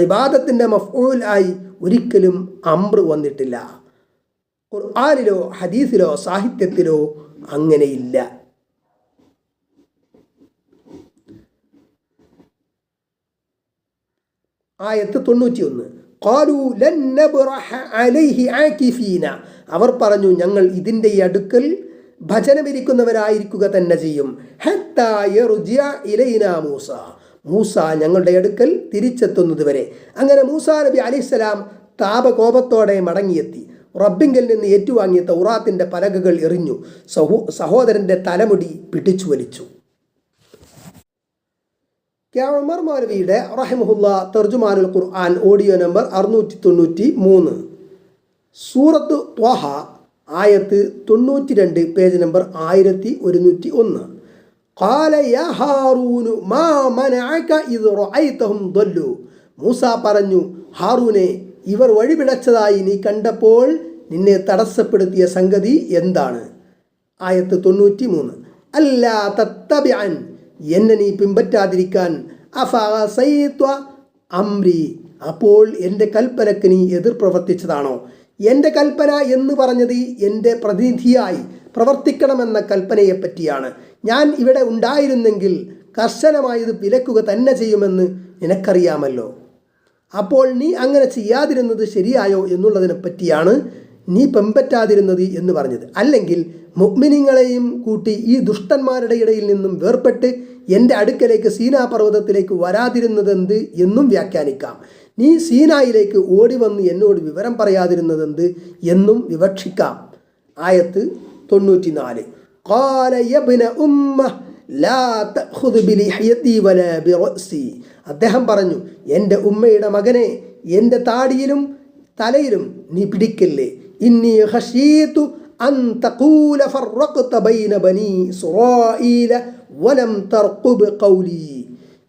ഇബാദത്തിന്റെ മഫ്ഊൽ ആയി ഒരിക്കലും അംർ വന്നിട്ടില്ല. ഖുർആനിലോ ഹദീസിലോ സാഹിത്യത്തിലോ അങ്ങനെയില്ല. ആയത്ത് 91. ഖാലൂ ലൻ നബ്റഹ അലൈഹി ആകിഫീന. അവർ പറഞ്ഞു, ഞങ്ങൾ ഇതിൻ്റെ അടുക്കൽ ഭജനമിരിക്കുന്നവരായിരിക്കുക തന്നെ ചെയ്യും. ഹത്താ യർജിഅ ഇലൈനാ മൂസ. മൂസ ഞങ്ങളുടെ അടുക്കൽ തിരിച്ചെത്തുന്നത് വരെ. അങ്ങനെ മൂസാ നബി അലൈഹിസ്സലാം താപകോപത്തോടെ മടങ്ങിയെത്തി. റബ്ബിങ്കിൽ നിന്ന് ഏറ്റുവാങ്ങിയ തൗറാത്തിൻ്റെ പലകകൾ എറിഞ്ഞു. സഹോദരൻ്റെ തലമുടി പിടിച്ചു വലിച്ചു. ഉമർ മൗലവിയുടെ റഹിമഹുല്ലാ തർജുമാനുൽ ഖുർആൻ ഓഡിയോ നമ്പർ 693. സൂറത്ത് ത്വഹ ആയത്ത് 92, പേജ് നമ്പർ 1101. ഖാല യാ ഹാറൂനു മാ മനഅക ഇദ് റഅയ്തഹും ضلوا. മൂസ പറഞ്ഞു, ഹാറൂനെ, ഇവർ വഴിപിഴച്ചതായി നീ കണ്ടപ്പോൾ നിന്നെ തടസ്സപ്പെടുത്തിയ സംഗതി എന്താണ്? ആയത്ത് 93. അല്ലാ തത്തബിഅൻ. എന്നെ നീ പിൻപറ്റാതിരിക്കാൻ. അഫഅസൈത അംരി. അപ്പോൾ എൻ്റെ കൽപ്പനക്ക് നീ എതിർ പ്രവർത്തിച്ചതാണോ? എൻ്റെ കൽപ്പന എന്ന് പറഞ്ഞത് എൻ്റെ പ്രതിനിധിയായി പ്രവർത്തിക്കണമെന്ന കൽപ്പനയെ പറ്റിയാണ്. ഞാൻ ഇവിടെ ഉണ്ടായിരുന്നെങ്കിൽ കർശനമായി ഇത് വിലക്കുക തന്നെ ചെയ്യുമെന്ന് നിനക്കറിയാമല്ലോ. അപ്പോൾ നീ അങ്ങനെ ചെയ്യാതിരുന്നത് ശരിയായോ എന്നുള്ളതിനെ പറ്റിയാണ് നീ പെമ്പറ്റാതിരുന്നത് എന്ന് പറഞ്ഞത്. അല്ലെങ്കിൽ മുഅ്മിനീങ്ങളെയും കൂട്ടി ഈ ദുഷ്ടന്മാരുടെ ഇടയിൽ നിന്നും വേർപെട്ട് എൻ്റെ അടുക്കലേക്ക് സീനാ പർവ്വതത്തിലേക്ക് വരാതിരുന്നതെന്ത് എന്നും വ്യാഖ്യാനിക്കാം. നീ സീനായിലേക്ക് ഓടി വന്ന് എന്നോട് വിവരം പറയാതിരുന്നതെന്ത് എന്നും വിവക്ഷിക്കാം. ആയത്ത് 94. ഖാല യബ്ന ഉമ്മ ലാ തഖുദ് ബിലിഹ്യതി വലാ ബിറഅസി. അദ്ദേഹം പറഞ്ഞു, എൻ്റെ ഉമ്മയുടെ മകനെ, എൻ്റെ താടിയിലും തലയിലും നീ പിടിക്കല്ലേ. ഇന്നി ഖശീതു അൻ തഖൂല ഫറഖത ബൈന ബനി ഇസ്രായീല വലം തർഖുബ് ഖൗലി.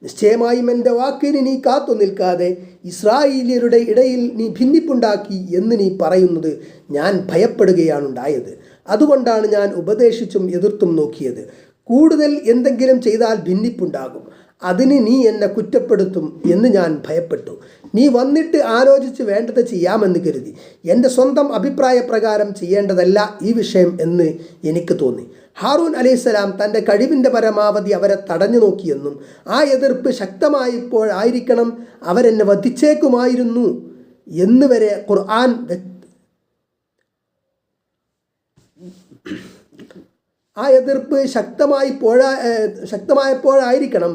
നിശ്ചയമായും എൻ്റെ വാക്കിന് നീ കാത്തു നിൽക്കാതെ ഇസ്രായേലിയരുടെ ഇടയിൽ നീ ഭിന്നിപ്പുണ്ടാക്കി എന്ന് നീ പറയുന്നത് ഞാൻ ഭയപ്പെടുകയാണുണ്ടായത്. അതുകൊണ്ടാണ് ഞാൻ ഉപദേശിച്ചും എതിർത്തും നോക്കിയത്. കൂടുതൽ എന്തെങ്കിലും ചെയ്താൽ ഭിന്നിപ്പുണ്ടാകും, അതിന് നീ എന്നെ കുറ്റപ്പെടുത്തും എന്ന് ഞാൻ ഭയപ്പെട്ടു. നീ വന്നിട്ട് ആലോചിച്ച് വേണ്ടത് ചെയ്യാമെന്ന് കരുതി. എൻ്റെ സ്വന്തം അഭിപ്രായപ്രകാരം ചെയ്യേണ്ടതല്ല ഈ വിഷയം എന്ന് എനിക്ക് തോന്നി. ഹാറൂൻ അലൈഹിസ്സലാം തൻ്റെ കഴിവിൻ്റെ പരമാവധി അവരെ തടഞ്ഞു നോക്കിയെന്നും ആ എതിർപ്പ് ശക്തമായപ്പോഴായിരിക്കണം അവരെന്നെ വധിച്ചേക്കുമായിരുന്നു എന്ന് വരെ ഖുർആൻ ആ എതിർപ്പ് ശക്തമായപ്പോഴായിരിക്കണം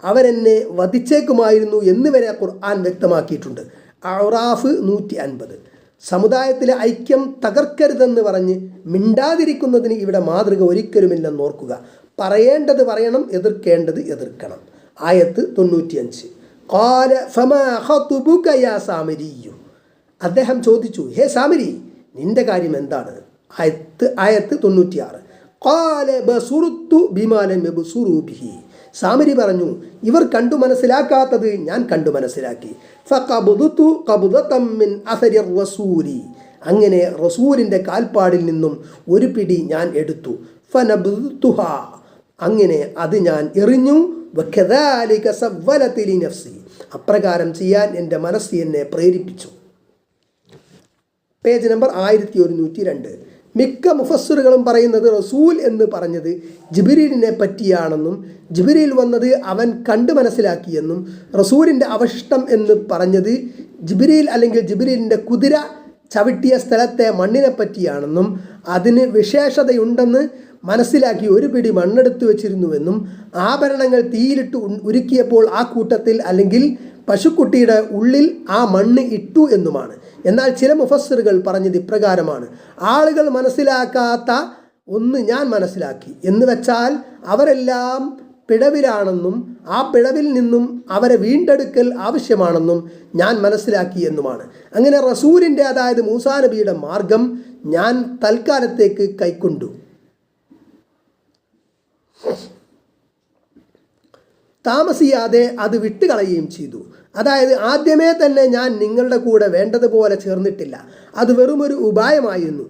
അവരെന്നെ വധിച്ചേക്കുമായിരുന്നു എന്ന് വരെ ഖുർആൻ വ്യക്തമാക്കിയിട്ടുണ്ട്. അറാഫ് 150. സമുദായത്തിലെ ഐക്യം തകർക്കരുതെന്ന് പറഞ്ഞ് മിണ്ടാതിരിക്കുന്നതിന് ഇവിടെ മാതൃക ഒരിക്കലുമില്ലെന്ന് ഓർക്കുക. പറയേണ്ടത് പറയണം, എതിർക്കേണ്ടത് എതിർക്കണം. ആയത്ത് 95. ഖാല ഫമാ ഖതുബുക യാ സാമിരിയ്യു. അദ്ദേഹം ചോദിച്ചു, ഹേ സാമിരി, നിന്റെ കാര്യം എന്താണ്? ആയത്ത് 96. ഖാല ബസുറുത്തു ബിമാ ലം യബ്സുറു ബിഹി. സാമിരി പറഞ്ഞു, ഇവർ കണ്ടു മനസ്സിലാക്കാത്തത് ഞാൻ കണ്ടു മനസ്സിലാക്കി. ഫഖബദതു ഖബ്ദതൻ മിൻ അസരി റസൂലി. അങ്ങനെ റസൂലിൻ്റെ കാൽപ്പാടിൽ നിന്നും ഒരു പിടി ഞാൻ എടുത്തു. ഫനബ്തുഹ. അങ്ങനെ അത് ഞാൻ എറിഞ്ഞു. വകദാലിക സവ്വലത് ലി നഫ്സി. അപ്രകാരം ചെയ്യാൻ എൻ്റെ മനസ്സ് എന്നെ പ്രേരിപ്പിച്ചു. Page number 1102. മിക്ക മുഫസ്സിറുകളും പറയുന്നത് റസൂൽ എന്ന് പറഞ്ഞത് ജിബ്രീലിനെ പറ്റിയാണെന്നും ജിബ്രീൽ വന്നത് അവൻ കണ്ടു മനസ്സിലാക്കിയെന്നും റസൂലിൻ്റെ അവശിഷ്ടം എന്ന് പറഞ്ഞത് ജിബ്രീൽ അല്ലെങ്കിൽ ജിബ്രീലിൻ്റെ കുതിര ചവിട്ടിയ സ്ഥലത്തെ മണ്ണിനെ പറ്റിയാണെന്നും അതിന് വിശേഷതയുണ്ടെന്ന് മനസ്സിലാക്കി ഒരു പിടി മണ്ണെടുത്ത് വെച്ചിരുന്നുവെന്നും ആഭരണങ്ങൾ തീയിലിട്ട് ഉരുക്കിയപ്പോൾ ആ കൂട്ടത്തിൽ അല്ലെങ്കിൽ പശുക്കുട്ടിയുടെ ഉള്ളിൽ ആ മണ്ണ് ഇട്ടു എന്നുമാണ്. എന്നാൽ ചില മുഫസ്സിറുകൾ പറഞ്ഞത് ഇപ്രകാരമാണ്: ആളുകൾ മനസ്സിലാക്കാത്ത ഒന്ന് ഞാൻ മനസ്സിലാക്കി എന്ന് വെച്ചാൽ അവരെല്ലാം പിഴവിലാണെന്നും ആ പിഴവിൽ നിന്നും അവരെ വീണ്ടെടുക്കൽ ആവശ്യമാണെന്നും ഞാൻ മനസ്സിലാക്കി എന്നുമാണ്. അങ്ങനെ റസൂലിൻ്റെ, അതായത് മൂസാ നബിയുടെ മാർഗം ഞാൻ തൽക്കാലത്തേക്ക് കൈക്കൊണ്ടു. താമസിയാതെ അത് വിട്ടുകളയുകയും ചെയ്തു. അതായത് ആദ്യമേ തന്നെ ഞാൻ നിങ്ങളുടെ കൂടെ വേണ്ടതുപോലെ ചേർന്നിട്ടില്ല, അത് വെറുമൊരു ഉപായമായിരുന്നു.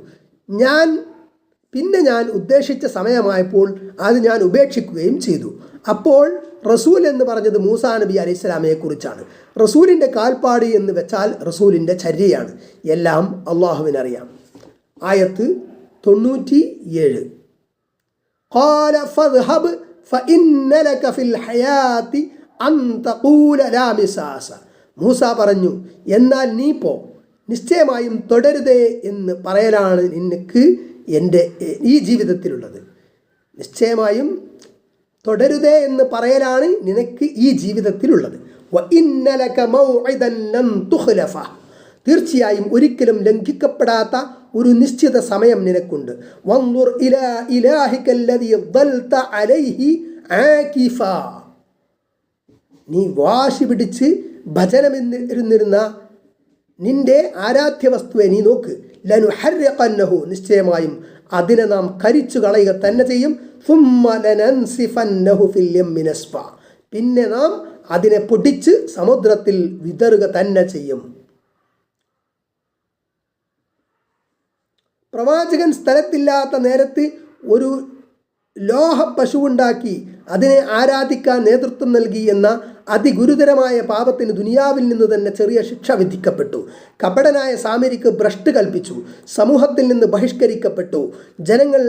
പിന്നെ ഞാൻ ഉദ്ദേശിച്ച സമയമായപ്പോൾ അത് ഞാൻ ഉപേക്ഷിക്കുകയും ചെയ്തു. അപ്പോൾ റസൂൽ എന്ന് പറഞ്ഞത് മൂസാ നബി അലൈഹി സ്വലാമയെ കുറിച്ചാണ്. റസൂലിൻ്റെ കാൽപ്പാട് എന്ന് വെച്ചാൽ റസൂലിൻ്റെ ചര്യയാണ്. എല്ലാം അള്ളാഹുവിനറിയാം. ആയത്ത് 97. ഖാല ഫദ്ഹബ് ഫഇന്ന ലക ഫിൽ ഹയാതി അൻ തഖൂല ലാ മിസാസ. മൂസ പറഞ്ഞു, എന്നാൽ നീ പോ, നിശ്ചയമായും തുടരുതേ എന്ന് പറയലാണ് നിനക്ക് ഈ ജീവിതത്തിലുള്ളത്. നിശ്ചയമായും തുടരുതേ എന്ന് പറയലാണ് നിനക്ക് ഈ ജീവിതത്തിലുള്ളത്. വഇന്ന ലക മൗഇദൻ ലൻ തുഖ്ലഫ. തീർച്ചയായും ഒരിക്കലും ലംഘിക്കപ്പെടാത്ത ഒരു നിശ്ചിത സമയം നിനക്കുണ്ട്. വൻദുർ ഇലാ ഇലാഹിക്കല്ലദീ ദൽത അലൈഹി ആകിഫ. നീ വാശി പിടിച്ച് ഭജനമിരുന്നിരുന്ന നിന്റെ ആരാധ്യ വസ്തുവെ നീ നോക്ക്. ലനുഹർരിഖന്നഹു. നിശ്ചയമായും അതിനെ നാം കരിച്ചു കളയുക തന്നെ ചെയ്യും. സുമ്മ ലനൻസിഫന്നഹു ഫിൽ യമ്മി നസ്ഫ. പിന്നെ നാം അതിനെ പൊടിച്ച് സമുദ്രത്തിൽ വിതറുക തന്നെ ചെയ്യും. പ്രവാചകൻ സ്ഥലത്തില്ലാത്ത നേരത്ത് ഒരു ലോഹ പശുവുണ്ടാക്കി അതിനെ ആരാധിക്കാൻ നേതൃത്വം നൽകി എന്ന അതിഗുരുതരമായ പാപത്തിന് ദുനിയാവിൽ നിന്ന് തന്നെ ചെറിയ ശിക്ഷ വിധിക്കപ്പെട്ടു. കപടനായ സാമരിക്ക് ഭ്രഷ്ട് കൽപ്പിച്ചു, സമൂഹത്തിൽ നിന്ന് ബഹിഷ്കരിക്കപ്പെട്ടു. ജനങ്ങൾ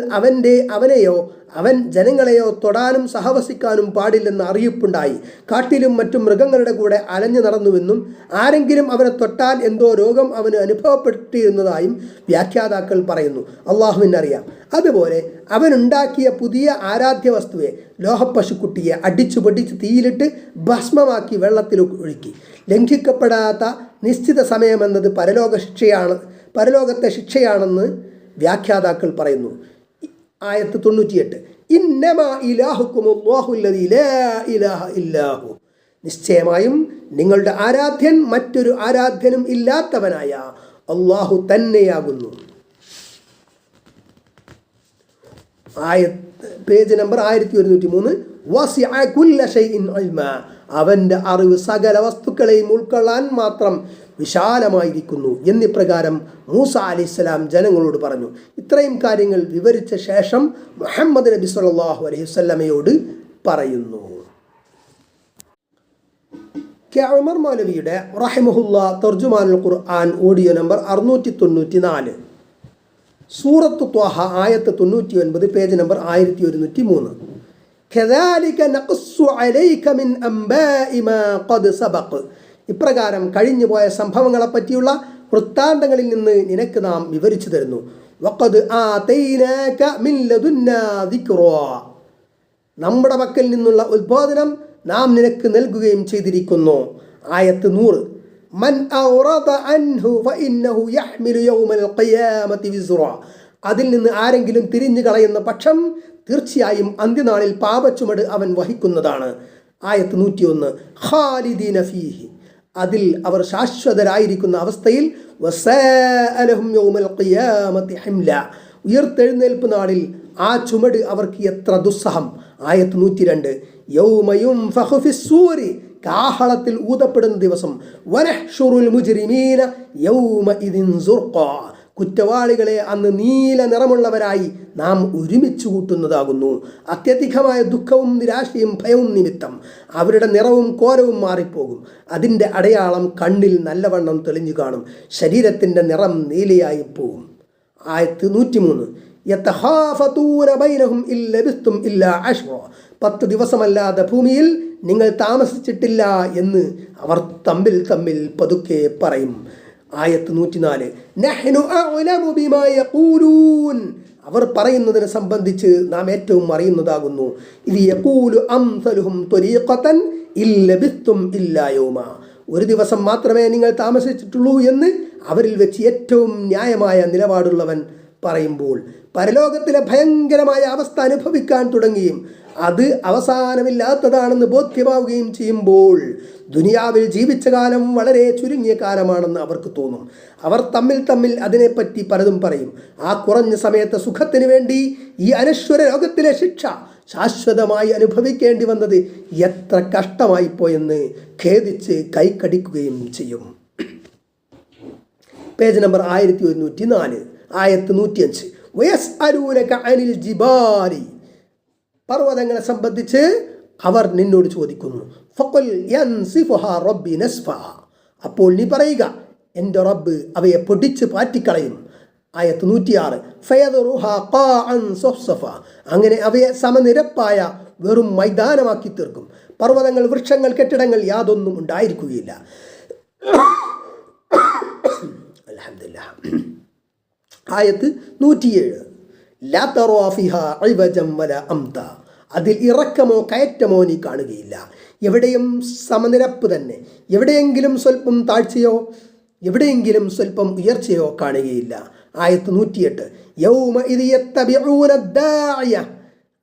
അവൻ ജനങ്ങളെയോ തൊടാനും സഹവസിക്കാനും പാടില്ലെന്ന് അറിയിപ്പുണ്ടായി. കാട്ടിലും മറ്റും മൃഗങ്ങളുടെ കൂടെ അലഞ്ഞു നടന്നുവെന്നും ആരെങ്കിലും അവനെ തൊട്ടാൽ എന്തോ രോഗം അവന് അനുഭവപ്പെട്ടിരുന്നതായും വ്യാഖ്യാതാക്കൾ പറയുന്നു. അള്ളാഹുവിനറിയാം. അതുപോലെ അവനുണ്ടാക്കിയ പുതിയ ആരാധ്യ വസ്തുവെ, ലോഹപ്പശുക്കുട്ടിയെ അടിച്ചു പൊടിച്ച് തീയിലിട്ട് ഭസ്മമാക്കി വെള്ളത്തിൽ ഒഴുക്കി. ലംഘിക്കപ്പെടാത്ത നിശ്ചിത സമയമെന്നത് പരലോകത്തെ ശിക്ഷയാണെന്ന് വ്യാഖ്യാതാക്കൾ പറയുന്നു. ആയത്ത് 98, ഇന്നമാ ഇലാഹുക്കുമുല്ലാഹു അല്ലദീ ലാ ഇലാഹ ഇല്ലാഹു, നിശ്ചയമായും നിങ്ങളുടെ ആരാധ്യൻ മറ്റൊരു ആരാധ്യനും ഇല്ലാത്തവനായ അള്ളാഹു തന്നെയാകുന്നു. Page number 1103. വസിഅ കുല്ല ഷൈഇൻ ഇൽമാ, അവൻ്റെ അറിവ് സകല വസ്തുക്കളെയും ഉൾക്കൊള്ളാൻ മാത്രം വിശാലമായിരിക്കുന്നു എന്നിപ്രകാരം മൂസ അലൈഹിസ്സലാം ജനങ്ങളോട് പറഞ്ഞു. ഇത്രയും കാര്യങ്ങൾ വിവരിച്ച ശേഷം മുഹമ്മദ് നബി സല്ലല്ലാഹു അലൈഹി വസല്ലമയോട് പറയുന്നു. ഉമർ മൗലവിയുടെ റഹിമഹുല്ലാ തർജുമാനുൽ ഖുർആൻ ഓഡിയോ നമ്പർ 694, സൂറത്ത് ത്വാഹ ആയത്ത് 99, പേജ് നമ്പർ 1103. കദാലിക നഖസ്സു അലൈക മിൻ അംബാഇ മാ ഖദ് സബഖ, ഇപ്രകാരം കഴിഞ്ഞുപോയ സംഭവങ്ങളെപ്പറ്റിയുള്ള വൃത്താന്തങ്ങളിൽ നിന്ന് നിനക്ക് നാം വിവരിച്ചു തരുന്നു. വഖദ് ആതൈനാക മിൻ ലദുന്നാ ദിക്റാ, നമ്മുടെ പക്കൽ നിന്നുള്ള ഉദ്ബോധനം നാം നിനക്ക് നൽകുകയും ചെയ്തിരിക്കുന്നു. ആയത്ത് 100. മൻ ഔറദ അൻഹു ഫഇന്നഹു യഹ്മിലു യൗമൽ ഖിയാമത്തി വിസ്റാ, അതിൽ നിന്ന് ആരെങ്കിലും തിരിഞ്ഞു കളയുന്ന പക്ഷം തീർച്ചയായും അന്ത്യനാളിൽ പാപച്ചുമട് അവൻ വഹിക്കുന്നതാണ്. ആയത്ത് 101. ഖാലിദീന ഫീഹി, അതിൽ അവർ ശാശ്വതരായിരിക്കുന്ന അവസ്ഥയിൽ. വസാഅലഹും യൗമൽ ഖിയാമത്തി ഹിംല, ഉയർത്തെഴുന്നേൽപ്പ് നാളിൽ ആ ചുമട് അവർക്ക് എത്ര ദുസ്സഹം. ആയത്ത് 102. യൗമ യുൻഫഖു ഫിസ്സൂരി, കാഹളത്തിൽ ഊതപ്പെടുന്ന ദിവസം. വനഹ്ശുറുൽ മുജ്രിമീന യൗമഇദിൻ സുർഖാ, കുറ്റവാളികളെ അന്ന് നീല നിറമുള്ളവരായി നാം ഒരുമിച്ച് കൂട്ടുന്നതാകുന്നു. അത്യധികമായ ദുഃഖവും നിരാശയും ഭയവും നിമിത്തം അവരുടെ നിറവും കോരവും മാറിപ്പോകും. അതിൻ്റെ അടയാളം കണ്ണിൽ നല്ലവണ്ണം തെളിഞ്ഞു കാണും. ശരീരത്തിൻ്റെ നിറം നീലയായി പോകും. ആയത്ത് 103. യതഹാഫതൂന ബൈനഹും ഇല്ലബിസ്തും ഇല്ലാ അശ്റ, 10 ദിവസമല്ലാതെ ഭൂമിയിൽ നിങ്ങൾ താമസിച്ചിട്ടില്ല എന്ന് അവർ തമ്മിൽ പതുക്കെ പറയും. ആയത്ത് 104. നഹ്നു അഅലമു ബിമാ യഖൂലൂൻ, അവർ പറയുന്നതിനെ സംബന്ധിച്ച് നാം ഏറ്റവും അറിയുന്നതാകുന്നു. ഇത് യഖൂലു അംസലുഹും ത്വരീഖതൻ ഇല്ലബിസ്തും ഇല്ലാ യൗമ, ഒരു ദിവസം മാത്രമേ നിങ്ങൾ താമസിച്ചിട്ടുള്ളൂ എന്ന് അവരിൽ വെച്ച് ഏറ്റവും ന്യായമായ നിലപാടുള്ളവൻ പറയുമ്പോൾ, പരലോകത്തിലെ ഭയങ്കരമായ അവസ്ഥ അനുഭവിക്കാൻ തുടങ്ങുകയും അത് അവസാനമില്ലാത്തതാണെന്ന് ബോധ്യമാവുകയും ചെയ്യുമ്പോൾ ദുനിയാവിൽ ജീവിച്ച കാലം വളരെ ചുരുങ്ങിയ കാലമാണെന്ന് അവർക്ക് തോന്നും. അവർ തമ്മിൽ അതിനെപ്പറ്റി പലതും പറയും. ആ കുറഞ്ഞ സമയത്തെ സുഖത്തിന് വേണ്ടി ഈ അനശ്വര ലോകത്തിലെ ശിക്ഷ ശാശ്വതമായി അനുഭവിക്കേണ്ടി വന്നത് എത്ര കഷ്ടമായിപ്പോയെന്ന് ഖേദിച്ച് കൈക്കടിക്കുകയും ചെയ്യും. പേജ് നമ്പർ 1104, ആയത്ത് 105. വയസ്അലൂനക അനിൽ ജിബാലി, പർവ്വതങ്ങളെ സംബന്ധിച്ച് അവർ നിന്നോട് ചോദിക്കുന്നു. ഫഖുൽ യൻസിഫുഹാ റബ്ബി നസ്ഫാ, അപ്പോൾ നീ പറയുക എൻ്റെ റബ്ബ് അവയെ പൊടിച്ച് പാറ്റിക്കളയും. ആയത്ത് 106. ഫയദറുഹാ ഖാഅൻ സഫ്സഫ, അങ്ങനെ അവയെ സമനിരപ്പായ വെറും മൈതാനമാക്കി തീർക്കും. പർവ്വതങ്ങൾ, വൃക്ഷങ്ങൾ, കെട്ടിടങ്ങൾ യാതൊന്നും ഉണ്ടായിരിക്കുകയില്ല. അൽഹംദുലില്ലാഹ്. ആയത്ത് 107. ലാ തറാ ഫിഹാ ഇവജൻ വലാ അംത, അതിൽ ഇറക്കമോ കയറ്റമോ നീ കാണുകയില്ല. എവിടെയും സമനിരപ്പ് തന്നെ, എവിടെയെങ്കിലും സ്വല്പം താഴ്ചയോ എവിടെയെങ്കിലും സ്വല്പം ഉയർച്ചയോ കാണുകയില്ല. ആയത്ത് 108. യൗമഇദ് യത്തബിഊന ദാഇയ,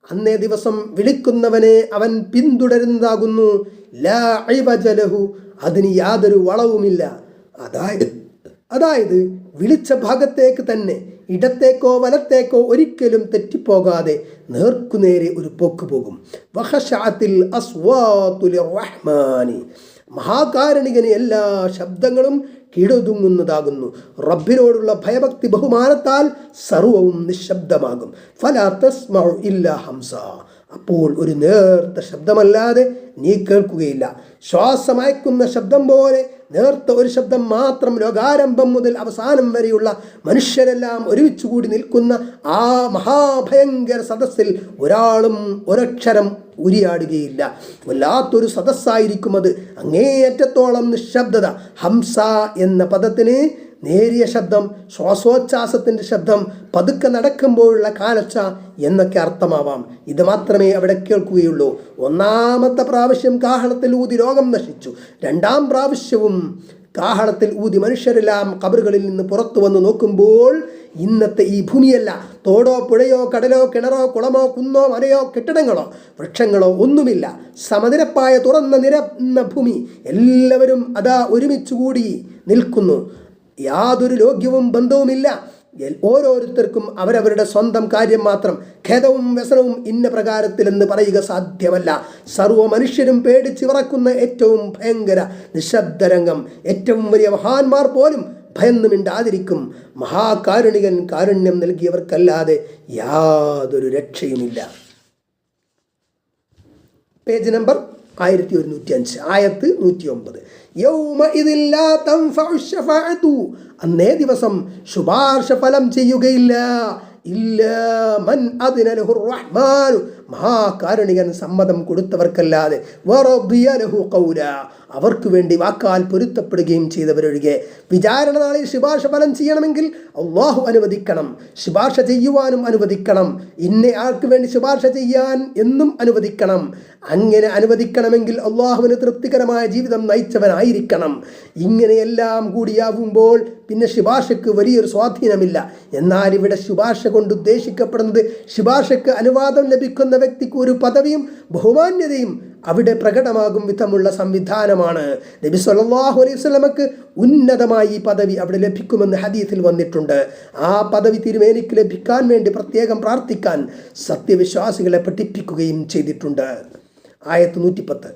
അന്നേ ദിവസം വിളിക്കുന്നവനെ അവൻ പിന്തുടരുന്നതാകുന്നു. ലാ ഇവജ ലഹു, അതിന് യാതൊരു വളവുമില്ല. അതായത് വിളിച്ച ഭാഗത്തേക്ക് തന്നെ, ഇടത്തേക്കോ വലത്തേക്കോ ഒരിക്കലും തെറ്റിപ്പോകാതെ നേർക്കുനേരെ ഒരു പോക്ക് പോകും. വഖശഅത്തിൽ അസ്വാതു ലിർറഹ്മാനി, മഹാകാരുണികന് എല്ലാ ശബ്ദങ്ങളും കീഴൊതുങ്ങുന്നതാകുന്നു. റബ്ബിനോടുള്ള ഭയഭക്തി ബഹുമാനത്താൽ സർവവും നിശബ്ദമാകും. ഫലാ തസ്മഉ ഇല്ലാ ഹംസ, അപ്പോൾ ഒരു നേർത്ത ശബ്ദമല്ലാതെ നീ കേൾക്കുകയില്ല. ശ്വാസമയക്കുന്ന ശബ്ദം പോലെ നേർത്ത ഒരു ശബ്ദം മാത്രം ലോകാരംഭം മുതൽ അവസാനം വരെയുള്ള മനുഷ്യരെല്ലാം ഒരുമിച്ച് കൂടി നിൽക്കുന്ന ആ മഹാഭയങ്കര സദസ്സിൽ ഒരാളും ഒരക്ഷരം ഉരിയാടുകയില്ല. വല്ലാത്തൊരു സദസ്സായിരിക്കും അത്. അങ്ങേയറ്റത്തോളം നിശബ്ദത. ഹംസ എന്ന പദത്തിന് നേരിയ ശബ്ദം, ശ്വാസോച്ഛ്വാസത്തിൻ്റെ ശബ്ദം, പതുക്കെ നടക്കുമ്പോഴുള്ള കാലച്ച എന്നൊക്കെ അർത്ഥമാവാം. ഇത് മാത്രമേ അവിടെ കേൾക്കുകയുള്ളൂ. ഒന്നാമത്തെ പ്രാവശ്യം കാഹളത്തിൽ ഊതി ലോകം നശിച്ചു. രണ്ടാം പ്രാവശ്യവും കാഹളത്തിൽ ഊതി മനുഷ്യരെല്ലാം ഖബറുകളിൽ നിന്ന് പുറത്തു വന്ന് നോക്കുമ്പോൾ ഇന്നത്തെ ഈ ഭൂമിയല്ല. തോടോ പുഴയോ കടലോ കിണറോ കുളമോ കുന്നോ മലയോ കെട്ടിടങ്ങളോ വൃക്ഷങ്ങളോ ഒന്നുമില്ല. സമനിരപ്പായ തുറന്ന നിരന്ന ഭൂമി. എല്ലാവരും അതാ ഒരുമിച്ചുകൂടി നിൽക്കുന്നു. യാതൊരു ലോക്യവും ബന്ധവുമില്ല. ഓരോരുത്തർക്കും അവരവരുടെ സ്വന്തം കാര്യം മാത്രം. ഖേദവും വ്യസനവും ഇന്ന പ്രകാരത്തിലെന്ന് പറയുക സാധ്യമല്ല. സർവ്വ മനുഷ്യരും പേടിച്ച് വിറക്കുന്ന ഏറ്റവും ഭയങ്കര നിശബ്ദരംഗം. ഏറ്റവും വലിയ മഹാന്മാർ പോലും ഭയന്ന് മിണ്ടാതിരിക്കും. മഹാകാരുണികൻ കാരുണ്യം നൽകിയവർക്കല്ലാതെ യാതൊരു രക്ഷയുമില്ല. പേജ് നമ്പർ 1105, ആയത്ത് 109. അന്നേ ദിവസം ശുപാർശ ഫലം ചെയ്യുകയില്ല. മഹാകാരുണികൻ സമ്മതം കൊടുത്തവർക്കല്ലാതെ അവർക്ക് വേണ്ടി വാക്കാൽ പൊരുത്തപ്പെടുകയും ചെയ്തവരൊഴികെ. വിചാരണ നാളിൽ ശുപാർശ ഫലം ചെയ്യണമെങ്കിൽ അള്ളാഹു അനുവദിക്കണം, ശുപാർശ ചെയ്യുവാനും അനുവദിക്കണം, ഇന്ന ആൾക്ക് വേണ്ടി ശുപാർശ ചെയ്യാൻ എന്നും അനുവദിക്കണം. അങ്ങനെ അനുവദിക്കണമെങ്കിൽ അള്ളാഹുവിന് തൃപ്തികരമായ ജീവിതം നയിച്ചവനായിരിക്കണം. ഇങ്ങനെയെല്ലാം കൂടിയാവുമ്പോൾ പിന്നെ ശുപാർശയ്ക്ക് വലിയൊരു സ്വാധീനമില്ല. എന്നാൽ ഇവിടെ ശുപാർശ കൊണ്ട് ഉദ്ദേശിക്കപ്പെടുന്നത് ശുപാർശയ്ക്ക് അനുവാദം ലഭിക്കുന്ന വ്യക്തിക്ക് ഒരു പദവിയും ബഹുമാന്യതയും അവിടെ പ്രകടമാകും വിധമുള്ള സംവിധാനമാണ്. നബി സല്ലല്ലാഹു അലൈഹി വസല്ലമക്ക് ഉന്നതമായി ഈ പദവി അവിടെ ലഭിക്കുമെന്ന് ഹദീസിൽ വന്നിട്ടുണ്ട്. ആ പദവി തിരുമേനിക്ക് ലഭിക്കാൻ വേണ്ടി പ്രത്യേകം പ്രാർത്ഥിക്കാൻ സത്യവിശ്വാസികളെ പഠിപ്പിക്കുകയും ചെയ്തിട്ടുണ്ട്. ആയത്ത് 110.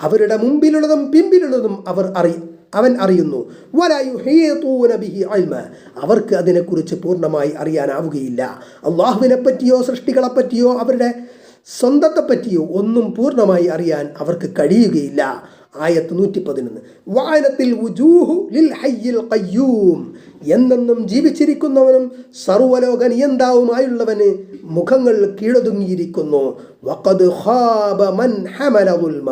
അവരുടെ മുമ്പിലുള്ളതും പിമ്പിലുള്ളതും അവൻ അറിയുന്നു. അവർക്ക് അതിനെക്കുറിച്ച് പൂർണ്ണമായി അറിയാനാവുകയില്ല. അള്ളാഹുവിനെ പറ്റിയോ സൃഷ്ടികളെപ്പറ്റിയോ അവരുടെ സ്വന്തത്തെപ്പറ്റിയോ ഒന്നും പൂർണ്ണമായി അറിയാൻ അവർക്ക് കഴിയുകയില്ല. ആയത്ത് 111. വായനത്തിൽ വുജൂഹു ലിൽ ഹയ്യിൽ ഖയ്യൂം. എന്നെന്നും ജീവിച്ചിരിക്കുന്നവനും സർവ്വലോക നിയന്താവുമായുള്ളവന് മുഖങ്ങൾ കീഴൊതുങ്ങിയിരിക്കുന്നു. വഖദ് ഖാബ മൻ ഹമല ദുൽമ.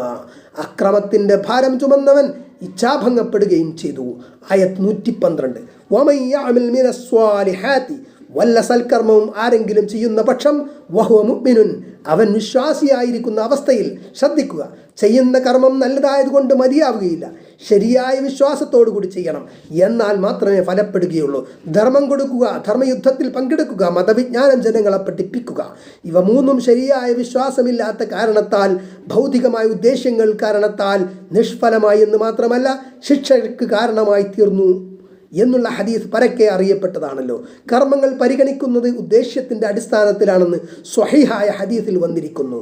അക്രമത്തിൻ്റെ ഭാരം ചുമന്നവൻ ഇച്ഛാഭംഗപ്പെടുകയും ചെയ്തു. ആയത്ത് 112. വമൻ യഅമൽ മിനസ്വാലിഹാത്തി. വല്ല സൽക്കർമ്മവും ആരെങ്കിലും ചെയ്യുന്ന പക്ഷം വഹുവ മുഅ്മിനുൻ. അവൻ വിശ്വാസിയായിരിക്കുന്ന അവസ്ഥയിൽ. ശ്രദ്ധിക്കുക, ചെയ്യുന്ന കർമ്മം നല്ലതായതുകൊണ്ട് മതിയാവുകയില്ല. ശരിയായ വിശ്വാസത്തോടു കൂടി ചെയ്യണം. എന്നാൽ മാത്രമേ ഫലപ്പെടുകയുള്ളൂ. ധർമ്മം കൊടുക്കുക, ധർമ്മയുദ്ധത്തിൽ പങ്കെടുക്കുക, മതവിജ്ഞാനം ജനങ്ങളെ പഠിപ്പിക്കുക. ഇവ മൂന്നും ശരിയായ വിശ്വാസമില്ലാത്ത കാരണത്താൽ, ഭൗതികമായ ഉദ്ദേശ്യങ്ങൾ കാരണത്താൽ നിഷ്ഫലമായി എന്ന് മാത്രമല്ല ശിക്ഷയ്ക്ക് കാരണമായി തീർന്നു എന്നുള്ള ഹദീസ് പരക്കെ അറിയപ്പെട്ടതാണല്ലോ. കർമ്മങ്ങൾ പരിഗണിക്കുന്നത് ഉദ്ദേശ്യത്തിൻ്റെ അടിസ്ഥാനത്തിലാണെന്ന് സ്വഹീഹായ ഹദീസിൽ വന്നിരിക്കുന്നു.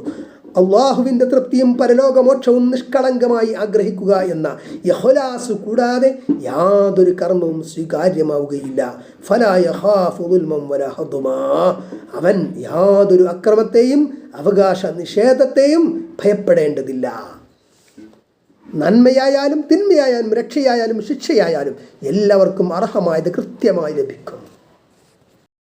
അള്ളാഹുവിൻ്റെ തൃപ്തിയും പരലോകമോക്ഷവും നിഷ്കളങ്കമായി ആഗ്രഹിക്കുക എന്ന ഇഖ്ലാസ് കൂടാതെ യാതൊരു കർമ്മവും സ്വീകാര്യമാവുകയില്ല. ഫലാ യഖാഫു ദുൽമൻ വലാ ഹദ്മാ. അവൻ യാതൊരു അക്രമത്തെയും അവകാശ നിഷേധത്തെയും ഭയപ്പെടേണ്ടതില്ല. നന്മയായാലും തിന്മയായാലും രക്ഷയായാലും ശിക്ഷയായാലും എല്ലാവർക്കും അർഹമായത് കൃത്യമായി ലഭിക്കും.